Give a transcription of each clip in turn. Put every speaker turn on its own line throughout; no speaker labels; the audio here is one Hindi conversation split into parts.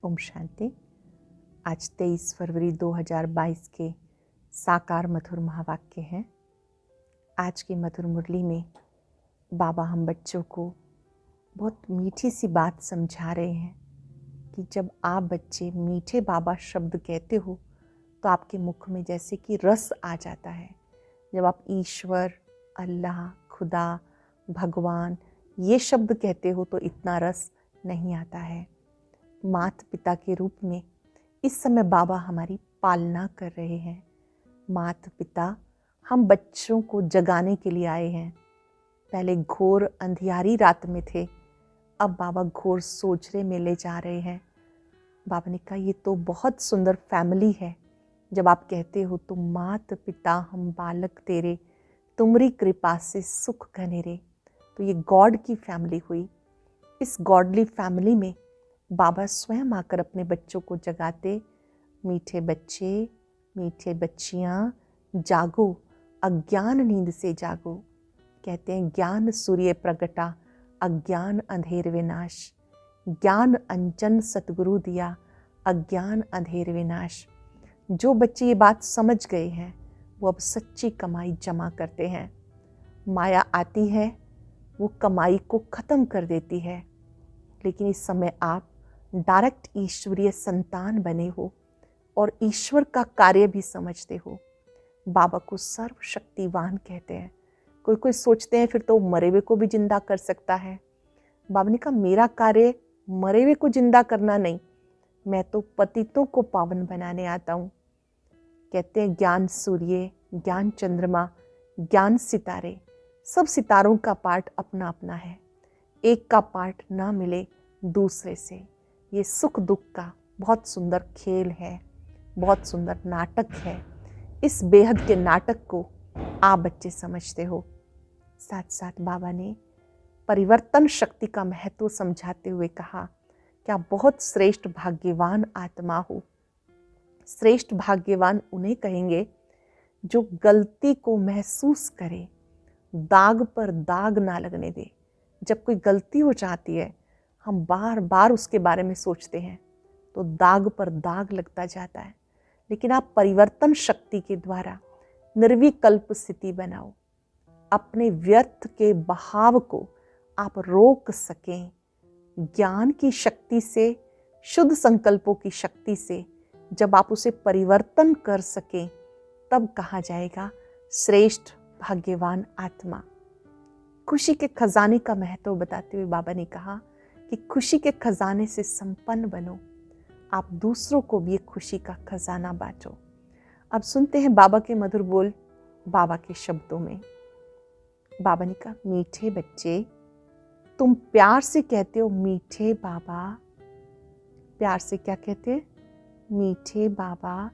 ओम शांति। आज 23 फरवरी 2022 के साकार मधुर महावाक्य हैं। आज की मधुर मुरली में बाबा हम बच्चों को बहुत मीठी सी बात समझा रहे हैं कि जब आप बच्चे मीठे बाबा शब्द कहते हो तो आपके मुख में जैसे कि रस आ जाता है। जब आप ईश्वर, अल्लाह, खुदा, भगवान ये शब्द कहते हो तो इतना रस नहीं आता है। माता पिता के रूप में इस समय बाबा हमारी पालना कर रहे हैं। माता पिता हम बच्चों को जगाने के लिए आए हैं। पहले घोर अंधियारी रात में थे, अब बाबा घोर सोचरे में ले जा रहे हैं। बाबा ने कहा ये तो बहुत सुंदर फैमिली है। जब आप कहते हो तो माता पिता हम बालक तेरे, तुमरी कृपा से सुख घनेरे, तो ये गॉड की फैमिली हुई। इस गॉडली फैमिली में बाबा स्वयं आकर अपने बच्चों को जगाते, मीठे बच्चे, मीठे बच्चियाँ जागो, अज्ञान नींद से जागो। कहते हैं ज्ञान सूर्य प्रगटा, अज्ञान अंधेर विनाश। ज्ञान अंजन सतगुरु दिया, अज्ञान अंधेर विनाश। जो बच्चे ये बात समझ गए हैं वो अब सच्ची कमाई जमा करते हैं। माया आती है, वो कमाई को ख़त्म कर देती है। लेकिन इस समय आप डायरेक्ट ईश्वरीय संतान बने हो और ईश्वर का कार्य भी समझते हो। बाबा को सर्वशक्तिवान कहते हैं। कोई कोई सोचते हैं फिर तो मरे हुए को भी जिंदा कर सकता है। बाबा ने कहा मेरा कार्य मरे हुए को जिंदा करना नहीं, मैं तो पतितों को पावन बनाने आता हूँ। कहते हैं ज्ञान सूर्य, ज्ञान चंद्रमा, ज्ञान सितारे, सब सितारों का पार्ट अपना अपना है। एक का पार्ट ना मिले दूसरे से, ये सुख दुख का बहुत सुंदर खेल है, बहुत सुंदर नाटक है। इस बेहद के नाटक को आप बच्चे समझते हो। साथ साथ बाबा ने परिवर्तन शक्ति का महत्व समझाते हुए कहा कि आप बहुत श्रेष्ठ भाग्यवान आत्मा हो। श्रेष्ठ भाग्यवान उन्हें कहेंगे जो गलती को महसूस करे, दाग पर दाग ना लगने दे। जब कोई गलती हो जाती है हम बार बार उसके बारे में सोचते हैं तो दाग पर दाग लगता जाता है। लेकिन आप परिवर्तन शक्ति के द्वारा निर्विकल्प स्थिति बनाओ। अपने व्यर्थ के बहाव को आप रोक सकें। ज्ञान की शक्ति से, शुद्ध संकल्पों की शक्ति से जब आप उसे परिवर्तन कर सकें तब कहा जाएगा श्रेष्ठ भाग्यवान आत्मा। खुशी के खजाने का महत्व बताते हुए बाबा ने कहा कि खुशी के खजाने से संपन्न बनो, आप दूसरों को भी एक खुशी का खजाना बांटो। अब सुनते हैं बाबा के मधुर बोल, बाबा के शब्दों में। बाबा ने कहा मीठे बच्चे, तुम प्यार से कहते हो मीठे बाबा। प्यार से क्या कहते हैं? मीठे बाबा।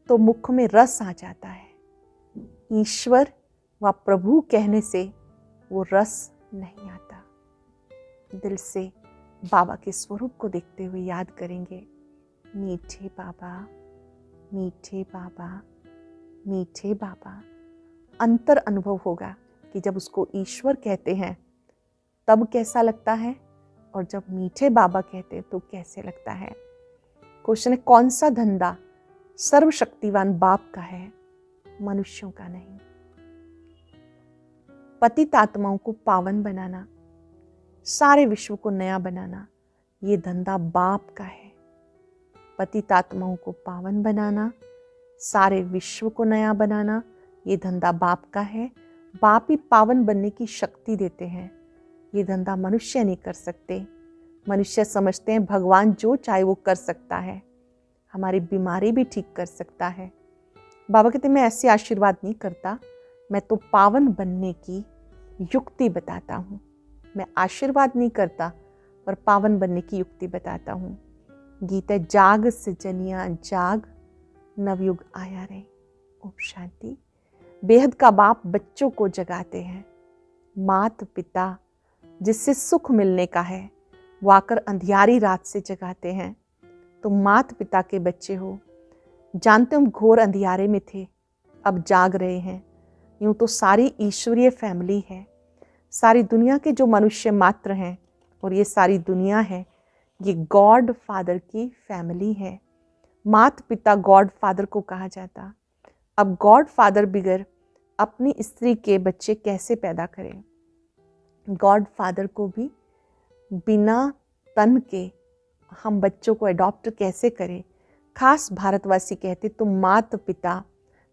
तो मुख में रस आ जाता है। ईश्वर व प्रभु कहने से वो रस नहीं आता। दिल से बाबा के स्वरूप को देखते हुए याद करेंगे, मीठे बाबा, मीठे बाबा, मीठे बाबा। अंतर अनुभव होगा कि जब उसको ईश्वर कहते हैं तब कैसा लगता है और जब मीठे बाबा कहते हैं तो कैसे लगता है। क्वेश्चन है कौन सा धंधा सर्वशक्तिवान बाप का है, मनुष्यों का नहीं। पतित आत्माओं को पावन बनाना, सारे विश्व को नया बनाना, ये धंधा बाप का है। पतित आत्माओं को पावन बनाना, सारे विश्व को नया बनाना, ये धंधा बाप का है। बाप ही पावन बनने की शक्ति देते हैं। ये धंधा मनुष्य नहीं कर सकते। मनुष्य समझते हैं भगवान जो चाहे वो कर सकता है, हमारी बीमारी भी ठीक कर सकता है। बाबा कहते मैं ऐसे आशीर्वाद नहीं करता, मैं तो पावन बनने की युक्ति बताता हूँ। मैं आशीर्वाद नहीं करता पर पावन बनने की युक्ति बताता हूँ। गीता जाग से जनिया जाग, नवयुग आया रे। ओम शांति। बेहद का बाप बच्चों को जगाते हैं। माता पिता जिससे सुख मिलने का है वो आकर अंधियारी रात से जगाते हैं। तो माता पिता के बच्चे हो, जानते हम घोर अंधियारे में थे, अब जाग रहे हैं। यूं तो सारी ईश्वरीय फैमिली है, सारी दुनिया के जो मनुष्य मात्र हैं और ये सारी दुनिया है, ये गॉड फादर की फैमिली है। माता पिता गॉड फादर को कहा जाता। अब गॉड फादर बिगर अपनी स्त्री के बच्चे कैसे पैदा करें? गॉड फादर को भी बिना तन के हम बच्चों को अडॉप्ट कैसे करें? खास भारतवासी कहते तुम माता पिता,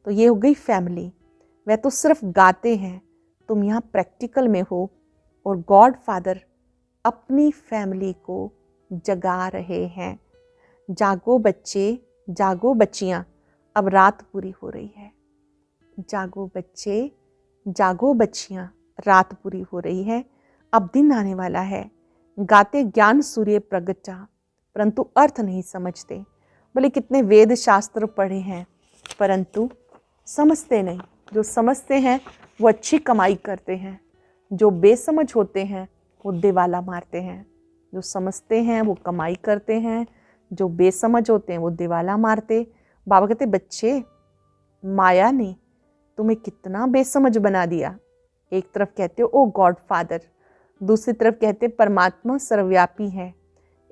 तो ये हो गई फैमिली। वह तो सिर्फ गाते हैं, तुम यहाँ प्रैक्टिकल में हो। और गॉड फादर अपनी फैमिली को जगा रहे हैं। जागो बच्चे, जागो बच्चियाँ, अब रात पूरी हो रही है। जागो बच्चे, जागो बच्चियाँ, रात पूरी हो रही है, अब दिन आने वाला है। गाते ज्ञान सूर्य प्रगटा, परंतु अर्थ नहीं समझते। बोले कितने वेद शास्त्र पढ़े हैं, परंतु समझते नहीं। जो समझते हैं वो अच्छी कमाई करते हैं, जो बेसमझ होते हैं वो दिवाला मारते हैं। जो समझते हैं वो कमाई करते हैं, जो बेसमझ होते हैं वो दिवाला मारते। बाबा कहते बच्चे, माया ने तुम्हें कितना बेसमझ बना दिया। एक तरफ कहते हो ओ गॉड फादर, दूसरी तरफ कहते परमात्मा सर्वव्यापी है।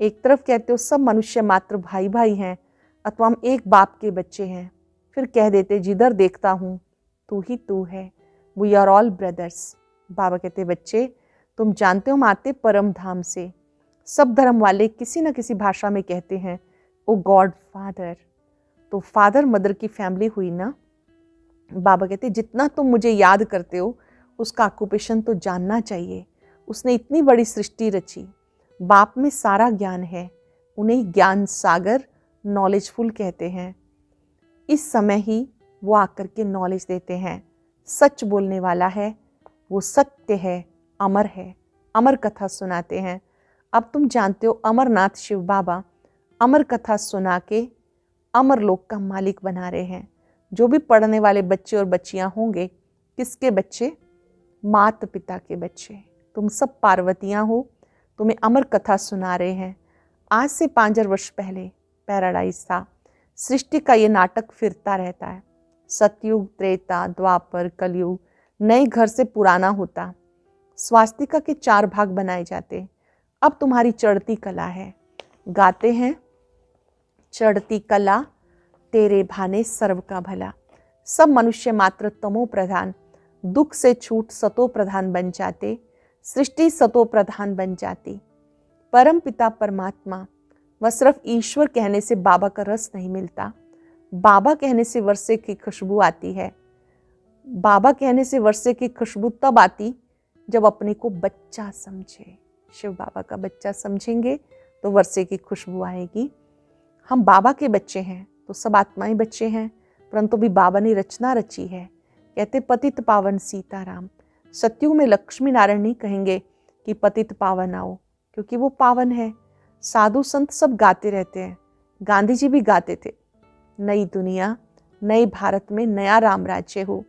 एक तरफ कहते हो सब मनुष्य मात्र भाई भाई हैं, अथवा हम एक बाप के बच्चे हैं। फिर कह देते जिधर देखता हूँ तू ही तू है, वी आर ऑल ब्रदर्स। बाबा कहते बच्चे, तुम जानते हो हम आते परम धाम से। सब धर्म वाले किसी न किसी भाषा में कहते हैं ओ गॉड फादर। तो फादर मदर की फैमिली हुई ना। बाबा कहते जितना तुम मुझे याद करते हो उसका ऑक्यूपेशन तो जानना चाहिए। उसने इतनी बड़ी सृष्टि रची, बाप में सारा ज्ञान है, उन्हें ज्ञान सागर नॉलेजफुल कहते हैं। इस समय ही वो आकर के नॉलेज देते हैं। सच बोलने वाला है, वो सत्य है, अमर है, अमर कथा सुनाते हैं। अब तुम जानते हो अमरनाथ शिव बाबा अमर कथा सुना के अमर लोक का मालिक बना रहे हैं। जो भी पढ़ने वाले बच्चे और बच्चियां होंगे, किसके बच्चे? माता पिता के बच्चे। तुम सब पार्वतियां हो, तुम्हें अमर कथा सुना रहे हैं। आज से 5000 वर्ष पहले पैराडाइज था। सृष्टि का ये नाटक फिरता रहता है। सतयुग, त्रेता, द्वापर, कलयुग नए घर से पुराना होता। स्वास्तिका के 4 भाग बनाए जाते। अब तुम्हारी चढ़ती कला है। गाते हैं चढ़ती कला तेरे भाने सर्व का भला। सब मनुष्य मात्र तमो प्रधान, दुख से छूट सतो प्रधान बन जाते। सृष्टि सतो प्रधान बन जाती। परम पिता परमात्मा वह सिर्फ ईश्वर कहने से बाबा का रस नहीं मिलता। बाबा कहने से वर्षे की खुशबू आती है। बाबा कहने से वर्षे की खुशबू तब आती जब अपने को बच्चा समझे। शिव बाबा का बच्चा समझेंगे तो वर्षे की खुशबू आएगी। हम बाबा के बच्चे हैं तो सब आत्माएं बच्चे हैं, परंतु भी बाबा ने रचना रची है। कहते पतित पावन सीताराम। सतयुग में लक्ष्मी नारायण नहीं कहेंगे कि पतित पावन आओ, क्योंकि वो पावन है। साधु संत सब गाते रहते हैं। गांधी जी भी गाते थे, नई दुनिया नए भारत में नया राम राज्य हो।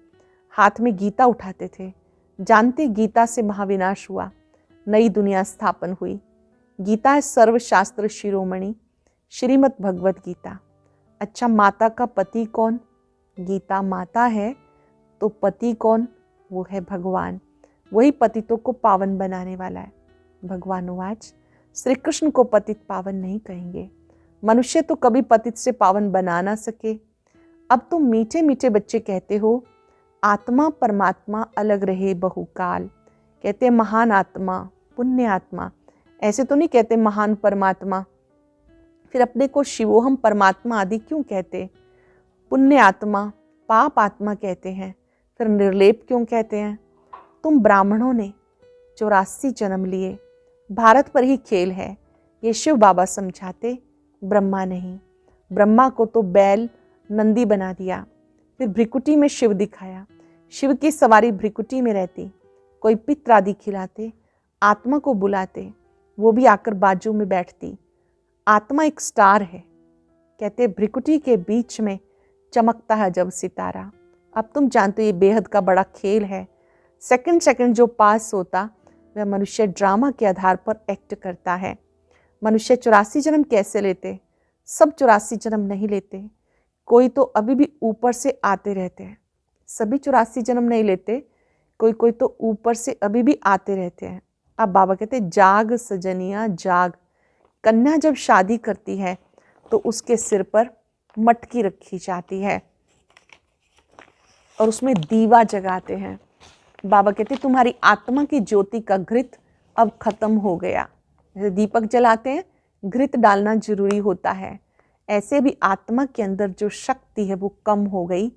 हाथ में गीता उठाते थे, जानते गीता से महाविनाश हुआ, नई दुनिया स्थापन हुई। गीता है सर्वशास्त्र शिरोमणि, श्रीमद् भगवत गीता। अच्छा, माता का पति कौन? गीता माता है, तो पति कौन? वो है भगवान। वही पतितों को पावन बनाने वाला है। भगवान आज श्री कृष्ण को पतित पावन नहीं कहेंगे। मनुष्य तो कभी पतित से पावन बना ना सके। अब तुम मीठे मीठे बच्चे कहते हो आत्मा परमात्मा अलग रहे बहुकाल। कहते महान आत्मा, पुण्य आत्मा। ऐसे तो नहीं कहते महान परमात्मा। फिर अपने को शिवोहम परमात्मा आदि क्यों कहते? पुण्य आत्मा, पाप आत्मा कहते हैं। फिर निर्लेप क्यों कहते हैं? तुम ब्राह्मणों ने 84 जन्म लिए, भारत पर ही खेल है, ये शिव बाबा समझाते, ब्रह्मा नहीं। ब्रह्मा को तो बैल नंदी बना दिया, फिर भ्रिकुटी में शिव दिखाया। शिव की सवारी भ्रिकुटी में रहती, कोई पित्र आदि खिलाते, आत्मा को बुलाते, वो भी आकर बाजू में बैठती। आत्मा एक स्टार है, कहते भ्रिकुटी के बीच में चमकता है जब सितारा। अब तुम जानते हो ये बेहद का बड़ा खेल है। सेकंड सेकंड जो पास होता वह मनुष्य ड्रामा के आधार पर एक्ट करता है। मनुष्य 84 जन्म कैसे लेते? सब 84 जन्म नहीं लेते, कोई तो अभी भी ऊपर से आते रहते हैं। सभी 84 जन्म नहीं लेते, कोई कोई तो ऊपर से अभी भी आते रहते हैं। अब बाबा कहते जाग सजनिया जाग, कन्या जब शादी करती है तो उसके सिर पर मटकी रखी जाती है और उसमें दीवा जगाते हैं। बाबा कहते तुम्हारी आत्मा की ज्योति का घृत अब खत्म हो गया। जैसे दीपक जलाते हैं, घृत डालना जरूरी होता है, ऐसे भी आत्मा के अंदर जो शक्ति है वो कम हो गई।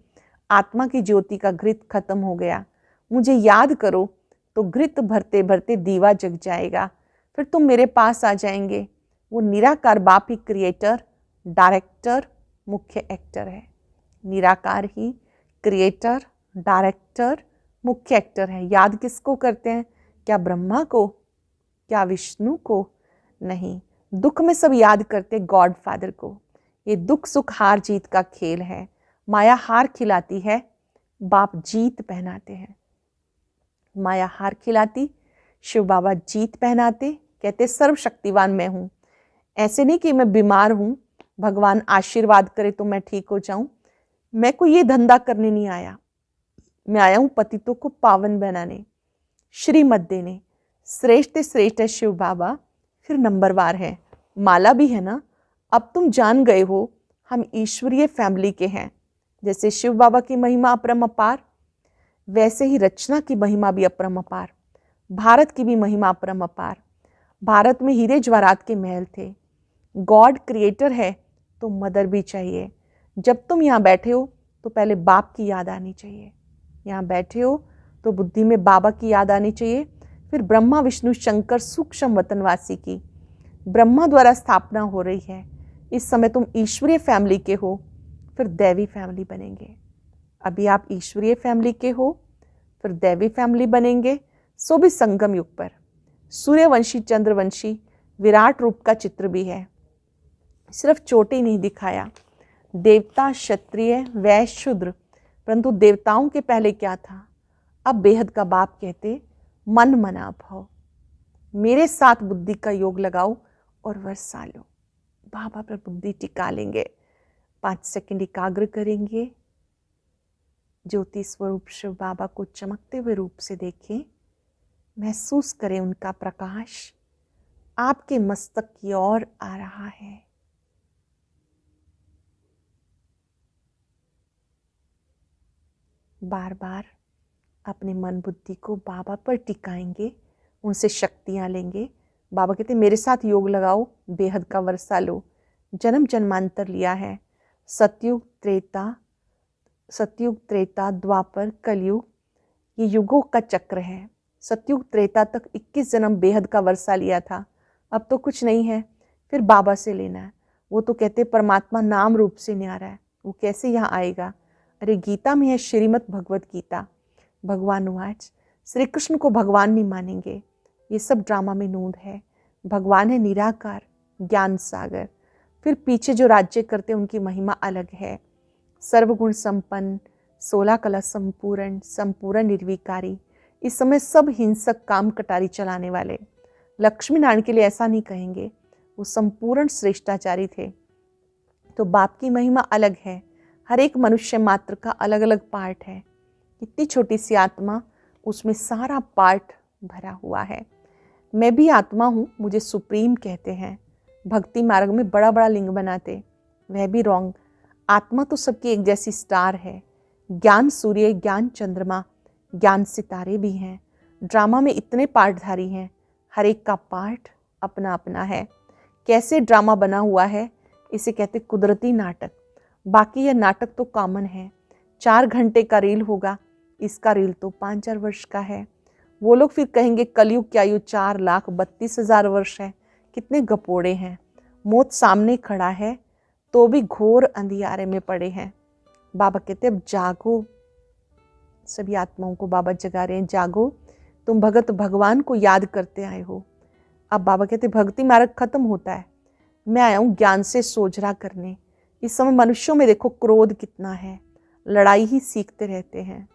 आत्मा की ज्योति का घृत खत्म हो गया। मुझे याद करो तो घृत भरते भरते दीवा जग जाएगा, फिर तुम मेरे पास आ जाएंगे। वो निराकार बाप ही क्रिएटर, डायरेक्टर, मुख्य एक्टर है। निराकार ही क्रिएटर, डायरेक्टर, मुख्य एक्टर है। याद किसको करते हैं? क्या ब्रह्मा को? क्या विष्णु को? नहीं, दुख में सब याद करते गॉड फादर को। ये दुख सुख हार जीत का खेल है। माया हार खिलाती है, बाप जीत पहनाते हैं। माया हार खिलाती, शिव बाबा जीत पहनाते। कहते सर्वशक्तिवान मैं हूं। ऐसे नहीं कि मैं बीमार हूं, भगवान आशीर्वाद करे तो मैं ठीक हो जाऊं। मैं कोई ये धंधा करने नहीं आया, मैं आया हूं पतितों को पावन बनाने, श्रीमत देने। श्रेष्ठ श्रेष्ठ है शिव बाबा, फिर नंबरवार है। माला भी है ना। अब तुम जान गए हो हम ईश्वरीय फैमिली के हैं। जैसे शिव बाबा की महिमा अपरंपार, वैसे ही रचना की महिमा भी अपरंपार, भारत की भी महिमा अपरंपार। भारत में हीरे जवाहरात के महल थे। गॉड क्रिएटर है तो मदर भी चाहिए। जब तुम यहाँ बैठे हो तो पहले बाप की याद आनी चाहिए। यहाँ बैठे हो तो बुद्धि में बाबा की याद आनी चाहिए। फिर ब्रह्मा विष्णु शंकर सूक्ष्म वतनवासी की ब्रह्मा द्वारा स्थापना हो रही है। इस समय तुम ईश्वरीय फैमिली के हो, फिर दैवी फैमिली बनेंगे। अभी आप ईश्वरीय फैमिली के हो, फिर दैवी फैमिली बनेंगे, सो भी संगम युग पर। सूर्यवंशी चंद्रवंशी विराट रूप का चित्र भी है। सिर्फ चोटी नहीं दिखाया, देवता क्षत्रिय वैश्य शूद्र, परंतु देवताओं के पहले क्या था? अब बेहद का बाप कहते मन मना भव, मेरे साथ बुद्धि का योग लगाओ और वर्षा लो। बाबा पर बुद्धि टिका लेंगे। 5 सेकंड एकाग्र करेंगे। ज्योति स्वरूप शिव बाबा को चमकते हुए रूप से देखें, महसूस करें उनका प्रकाश आपके मस्तक की ओर आ रहा है। बार बार अपने मन बुद्धि को बाबा पर टिकाएंगे, उनसे शक्तियां लेंगे। बाबा कहते मेरे साथ योग लगाओ, बेहद का वर्षा लो। जन्म जन्मांतर लिया है, सतयुग त्रेता द्वापर कलयुग, ये युगों का चक्र है। सतयुग त्रेता तक 21 जन्म बेहद का वर्षा लिया था, अब तो कुछ नहीं है, फिर बाबा से लेना है। वो तो कहते परमात्मा नाम रूप से न्यारा है, वो कैसे यहाँ आएगा? अरे गीता में है, श्रीमद् भगवत गीता। भगवान वाच, श्री कृष्ण को भगवान नहीं मानेंगे, ये सब ड्रामा में नूंद है। भगवान है निराकार ज्ञान सागर। फिर पीछे जो राज्य करते उनकी महिमा अलग है। सर्वगुण संपन्न, 16 कला संपूर्ण, संपूर्ण निर्विकारी। इस समय सब हिंसक काम कटारी चलाने वाले। लक्ष्मी नारायण के लिए ऐसा नहीं कहेंगे, वो संपूर्ण श्रेष्ठाचारी थे। तो बाप की महिमा अलग है। हर एक मनुष्य मात्र का अलग अलग पार्ट है। इतनी छोटी सी आत्मा, उसमें सारा पार्ट भरा हुआ है। मैं भी आत्मा हूँ, मुझे सुप्रीम कहते हैं। भक्ति मार्ग में बड़ा बड़ा लिंग बनाते, वह भी रॉन्ग। आत्मा तो सबकी एक जैसी स्टार है। ज्ञान सूर्य, ज्ञान चंद्रमा, ज्ञान सितारे भी हैं। ड्रामा में इतने पार्टधारी हैं, हर एक का पार्ट अपना अपना है। कैसे ड्रामा बना हुआ है, इसे कहते कुदरती नाटक। बाकी यह नाटक तो कॉमन है। 4 घंटे का रील होगा, इसका रील तो 5,000 वर्ष का है। वो लोग फिर कहेंगे कलयुग की आयु 4,32,000 वर्ष है। कितने गपोड़े हैं। मौत सामने खड़ा है तो भी घोर अंधियारे में पड़े हैं। बाबा कहते अब जागो। सभी आत्माओं को बाबा जगा रहे हैं, जागो, तुम भगत भगवान को याद करते आए हो। अब बाबा कहते भक्ति मार्ग खत्म होता है, मैं आया हूँ ज्ञान से सोझरा करने। इस समय मनुष्यों में देखो क्रोध कितना है, लड़ाई ही सीखते रहते हैं।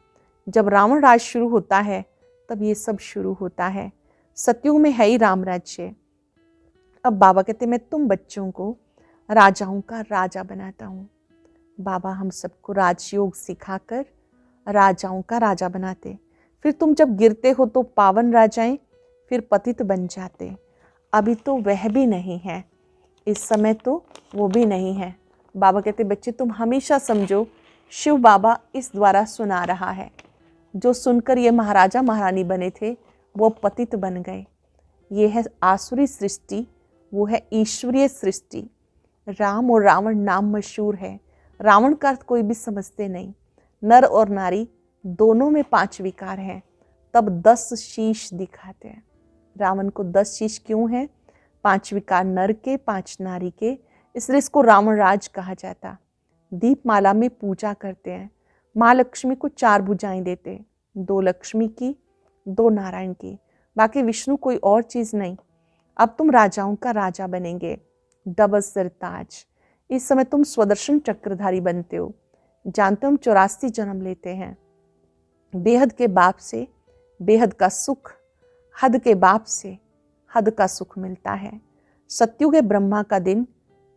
जब रावण राज शुरू होता है तब ये सब शुरू होता है। सतयुग में है ही राम राज्य। अब बाबा कहते मैं तुम बच्चों को राजाओं का राजा बनाता हूँ। बाबा हम सबको राजयोग सिखाकर राजाओं का राजा बनाते। फिर तुम जब गिरते हो तो पावन राजाएं, फिर पतित बन जाते। अभी तो वह भी नहीं है। इस समय तो वो भी नहीं है। बाबा कहते बच्चे तुम हमेशा समझो शिव बाबा इस द्वारा सुना रहा है। जो सुनकर ये महाराजा महारानी बने थे वो पतित बन गए। ये है आसुरी सृष्टि, वो है ईश्वरीय सृष्टि। राम और रावण नाम मशहूर है। रावण का अर्थ कोई भी समझते नहीं। नर और नारी दोनों में 5 विकार हैं, तब 10 शीश दिखाते हैं। रावण को 10 शीश क्यों है? 5 विकार नर के, 5 नारी के, इसलिए इसको रावण राज कहा जाता। दीपमाला में पूजा करते हैं। माँ लक्ष्मी को 4 भुजाएं देते, 2 लक्ष्मी की, 2 नारायण की, बाकी विष्णु कोई और चीज नहीं। अब तुम राजाओं का राजा बनेंगे। डबल सिर ताज। इस समय तुम स्वदर्शन चक्रधारी बनते हो। जानते हो हम 84 जन्म लेते हैं। बेहद के बाप से बेहद का सुख, हद के बाप से हद का सुख मिलता है। सत्युगे ब्रह्मा का दिन,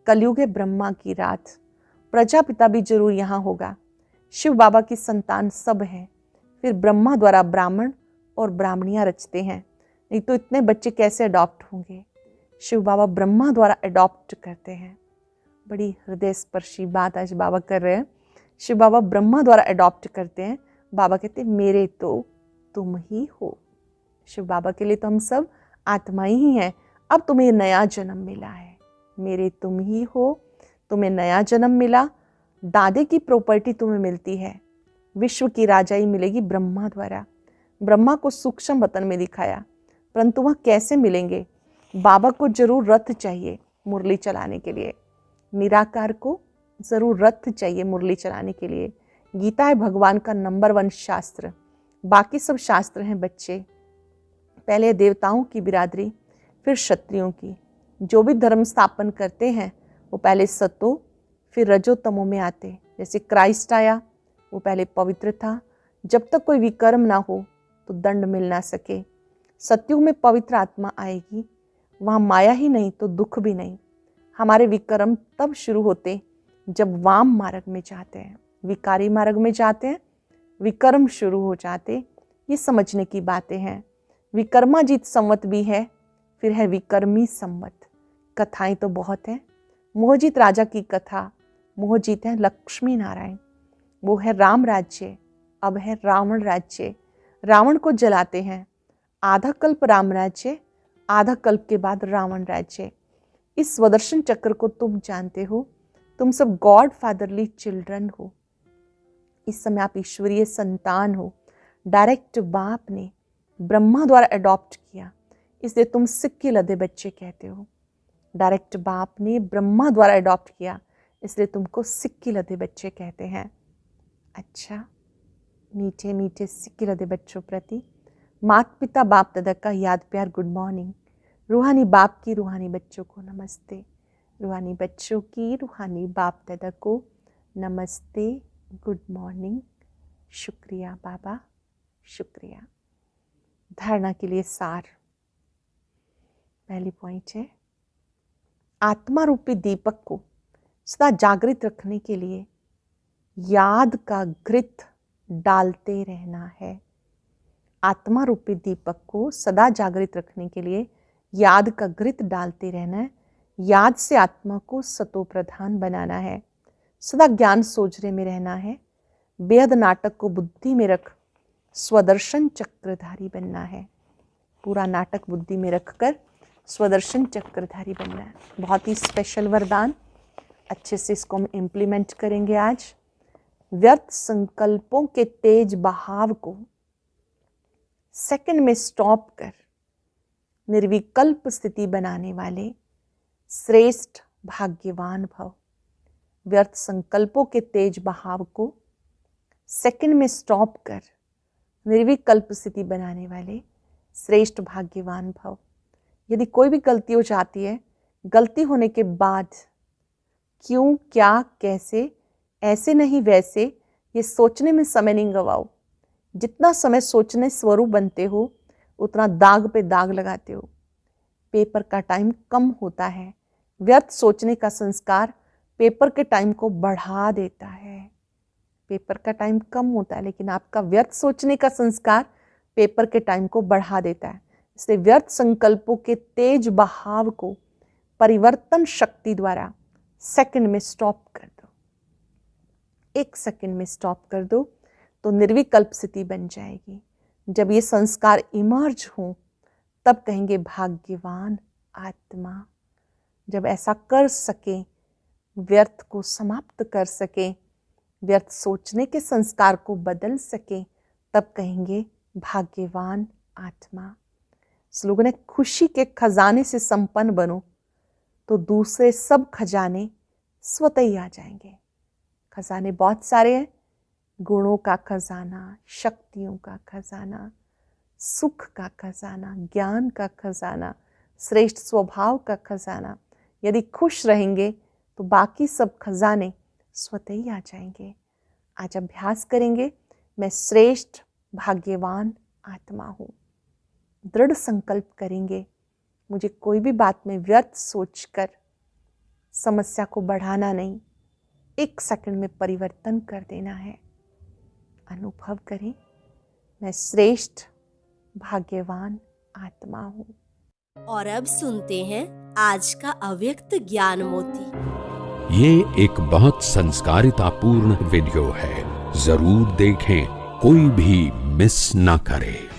कलयुगे ब्रह्मा की रात। प्रजापिता भी जरूर यहाँ होगा। शिव बाबा की संतान सब है। फिर ब्रह्मा द्वारा ब्राह्मण और ब्राह्मणियाँ रचते हैं, नहीं तो इतने बच्चे कैसे अडॉप्ट होंगे। शिव बाबा ब्रह्मा द्वारा अडॉप्ट करते हैं। बड़ी हृदय स्पर्शी बात आज बाबा कर रहे हैं। शिव बाबा ब्रह्मा द्वारा अडॉप्ट करते हैं। बाबा कहते हैं मेरे तो तुम ही हो। शिव बाबा के लिए तो हम सब आत्माएं ही हैं। अब तुम्हें नया जन्म मिला है, मेरे तुम ही हो, तुम्हें नया जन्म मिला। दादे की प्रॉपर्टी तुम्हें मिलती है। विश्व की राजाई मिलेगी ब्रह्मा द्वारा। ब्रह्मा को सूक्ष्म वतन में दिखाया, परंतु वह कैसे मिलेंगे? बाबा को जरूर रथ चाहिए मुरली चलाने के लिए। निराकार को जरूर रथ चाहिए मुरली चलाने के लिए। गीता है भगवान का नंबर 1 शास्त्र। बाकी सब शास्त्र हैं बच्चे। पहले देवताओं की बिरादरी, फिर क्षत्रियों की। जो भी धर्म स्थापन करते हैं वो पहले सतो फिर रजो तमो में आते। जैसे क्राइस्ट आया, वो पहले पवित्र था। जब तक कोई विकर्म ना हो तो दंड मिल ना सके। सतयुग में पवित्र आत्मा आएगी, वहाँ माया ही नहीं तो दुख भी नहीं। हमारे विकर्म तब शुरू होते जब वाम मार्ग में जाते हैं, विकारी मार्ग में जाते हैं, विकर्म शुरू हो जाते। ये समझने की बातें हैं। विकर्माजीत संवत भी है, फिर है विकर्मी संवत। कथाएं तो बहुत हैं। मोहजीत राजा की कथा, मोहजीत है लक्ष्मी नारायण। वो है राम राज्य, अब है रावण राज्य। रावण को जलाते हैं। आधा कल्प राम राज्य, आधा कल्प के बाद रावण राज्य। इस स्वदर्शन चक्र को तुम जानते हो। तुम सब गॉड फादरली चिल्ड्रन हो। इस समय आप ईश्वरीय संतान हो। डायरेक्ट बाप ने ब्रह्मा द्वारा अडॉप्ट किया, इसलिए तुम सिक्के लदे बच्चे कहते हो। डायरेक्ट बाप ने ब्रह्मा द्वारा अडॉप्ट किया, इसलिए तुमको सिक्के लदे बच्चे कहते हैं। अच्छा, मीठे मीठे सिक्के लदे बच्चों प्रति माता पिता बाप दादा का याद प्यार गुड मॉर्निंग। रूहानी बाप की रूहानी बच्चों को नमस्ते। रूहानी बच्चों की रूहानी बाप दादा को नमस्ते, गुड मॉर्निंग। शुक्रिया बाबा, शुक्रिया। धारणा के लिए सार। पहली पॉइंट है, आत्मा रूपी दीपक को सदा जागृत रखने के लिए याद का घृत डालते रहना है। आत्मा रूपी दीपक को सदा जागृत रखने के लिए याद का घृत डालते रहना है। याद से आत्मा को सतो प्रधान बनाना है। सदा ज्ञान सोजरे में रहना है। बेहद नाटक को बुद्धि में रख स्वदर्शन चक्रधारी बनना है। पूरा नाटक बुद्धि में रखकर स्वदर्शन चक्रधारी बनना है। बहुत ही स्पेशल वरदान, अच्छे से इसको हम इम्प्लीमेंट करेंगे आज। व्यर्थ संकल्पों के तेज बहाव को सेकंड में स्टॉप कर निर्विकल्प स्थिति बनाने वाले श्रेष्ठ भाग्यवान भव। व्यर्थ संकल्पों के तेज बहाव को सेकंड में स्टॉप कर निर्विकल्प स्थिति बनाने वाले श्रेष्ठ भाग्यवान भव। यदि कोई भी गलती हो जाती है, गलती होने के बाद क्यों, क्या, कैसे, ऐसे नहीं वैसे, ये सोचने में समय नहीं गवाओ। जितना समय सोचने स्वरूप बनते हो उतना दाग पे दाग लगाते हो। पेपर का टाइम कम होता है। व्यर्थ सोचने का संस्कार पेपर के टाइम को बढ़ा देता है। पेपर का टाइम कम होता है, लेकिन आपका व्यर्थ सोचने का संस्कार पेपर के टाइम को बढ़ा देता है। इसलिए व्यर्थ संकल्पों के तेज बहाव को परिवर्तन शक्ति द्वारा सेकंड में स्टॉप कर दो। 1 सेकंड में स्टॉप कर दो तो निर्विकल्प स्थिति बन जाएगी। जब ये संस्कार इमर्ज हो तब कहेंगे भाग्यवान आत्मा। जब ऐसा कर सके, व्यर्थ को समाप्त कर सके, व्यर्थ सोचने के संस्कार को बदल सके, तब कहेंगे भाग्यवान आत्मा। स्लोगन है खुशी के खजाने से संपन्न बनो तो दूसरे सब खजाने स्वतः ही आ जाएंगे। खजाने बहुत सारे हैं, गुणों का खजाना, शक्तियों का खजाना, सुख का खजाना, ज्ञान का खजाना, श्रेष्ठ स्वभाव का खजाना। यदि खुश रहेंगे तो बाकी सब खजाने स्वतः ही आ जाएंगे। आज अभ्यास करेंगे, मैं श्रेष्ठ भाग्यवान आत्मा हूँ। दृढ़ संकल्प करेंगे, मुझे कोई भी बात में व्यर्थ सोचकर समस्या को बढ़ाना नहीं, 1 सेकंड में परिवर्तन कर देना है। अनुभव करें, मैं श्रेष्ठ भाग्यवान आत्मा हूँ।
और अब सुनते हैं आज का अव्यक्त ज्ञान मोती।
ये एक बहुत संस्कारितापूर्ण वीडियो है, जरूर देखें, कोई भी मिस ना करे।